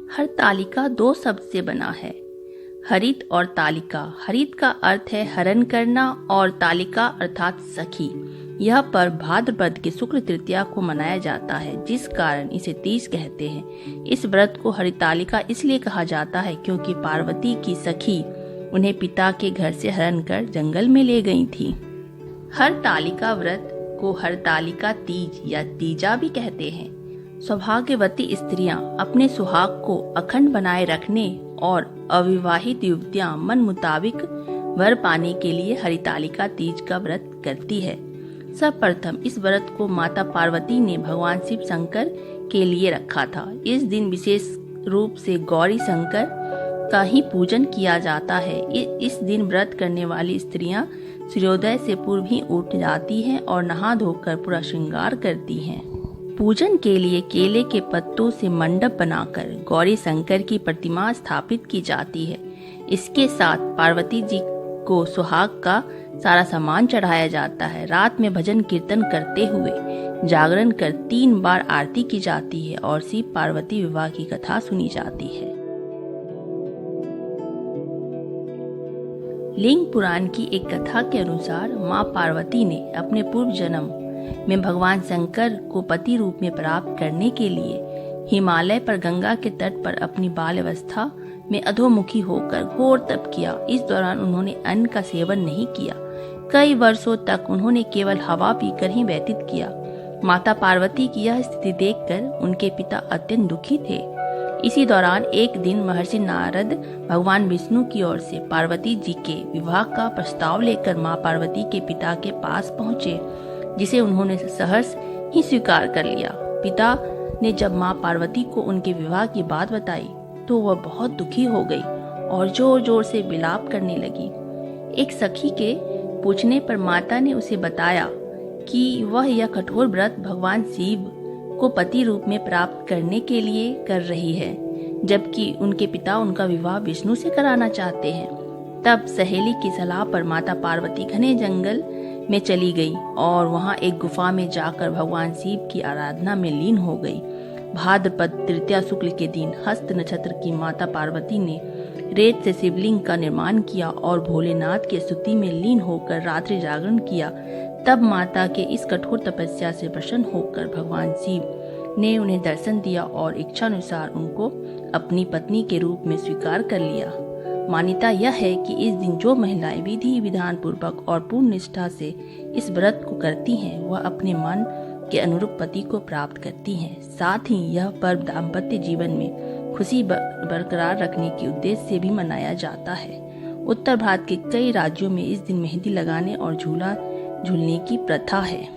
हरतालिका दो शब्द से बना है, हरित और तालिका। हरित का अर्थ है हरण करना और तालिका अर्थात सखी। यह पर्व भाद्रपद की शुक्ल तृतीया को मनाया जाता है, जिस कारण इसे तीज कहते हैं। इस व्रत को हरितालिका इसलिए कहा जाता है क्योंकि पार्वती की सखी उन्हें पिता के घर से हरण कर जंगल में ले गई थी। हरतालिका व्रत को हरतालिका तीज या तीजा भी कहते हैं। सौभाग्यवती स्त्रियां अपने सुहाग को अखंड बनाए रखने और अविवाहित युवतियां मन मुताबिक वर पाने के लिए हरितालिका तीज का व्रत करती है। सर्वप्रथम इस व्रत को माता पार्वती ने भगवान शिव शंकर के लिए रखा था। इस दिन विशेष रूप से गौरी शंकर का ही पूजन किया जाता है। इस दिन व्रत करने वाली स्त्रियां सूर्योदय से पूर्व ही उठ जाती हैं और नहा धोकर पूरा श्रृंगार करती हैं। पूजन के लिए केले के पत्तों से मंडप बनाकर गौरी शंकर की प्रतिमा स्थापित की जाती है। इसके साथ पार्वती जी को सुहाग का सारा सामान चढ़ाया जाता है। रात में भजन कीर्तन करते हुए जागरण कर 3 बार आरती की जाती है और शिव पार्वती विवाह की कथा सुनी जाती है। लिंग पुराण की एक कथा के अनुसार मां पार्वती ने अपने पूर्व जन्म में भगवान शंकर को पति रूप में प्राप्त करने के लिए हिमालय पर गंगा के तट पर अपनी बाल अवस्था में अधोमुखी होकर घोर तप किया। इस दौरान उन्होंने अन्न का सेवन नहीं किया। कई वर्षों तक उन्होंने केवल हवा पीकर ही व्यतीत किया। माता पार्वती की यह स्थिति देखकर उनके पिता अत्यंत दुखी थे। इसी दौरान एक दिन महर्षि नारद भगवान विष्णु की ओर से पार्वती जी के विवाह का प्रस्ताव लेकर मां पार्वती के पिता के पास पहुंचे, जिसे उन्होंने सहर्ष ही स्वीकार कर लिया। पिता ने जब मां पार्वती को उनके विवाह की बात बताई तो वह बहुत दुखी हो गई और जोर जोर से विलाप करने लगी। एक सखी के पूछने पर माता ने उसे बताया कि वह यह कठोर व्रत भगवान शिव को पति रूप में प्राप्त करने के लिए कर रही है, जबकि उनके पिता उनका विवाह विष्णु से कराना चाहते हैं। तब सहेली की सलाह पर माता पार्वती घने जंगल में चली गई और वहां एक गुफा में जाकर भगवान शिव की आराधना में लीन हो गई। भाद्रपद तृतीया शुक्ल के दिन हस्त नक्षत्र की माता पार्वती ने रेत से शिवलिंग का निर्माण किया और भोलेनाथ की स्तुति में लीन होकर रात्रि जागरण किया। तब माता के इस कठोर तपस्या से प्रसन्न होकर भगवान शिव ने उन्हें दर्शन दिया और इच्छानुसार उनको अपनी पत्नी के रूप में स्वीकार कर लिया। मान्यता यह है कि इस दिन जो महिलाएं विधि विधान पूर्वक और पूर्ण निष्ठा से इस व्रत को करती हैं, वह अपने मन के अनुरूप पति को प्राप्त करती हैं। साथ ही यह पर्व दाम्पत्य जीवन में खुशी बरकरार रखने के उद्देश्य से भी मनाया जाता है। उत्तर भारत के कई राज्यों में इस दिन मेहंदी लगाने और झूला झूलने की प्रथा है।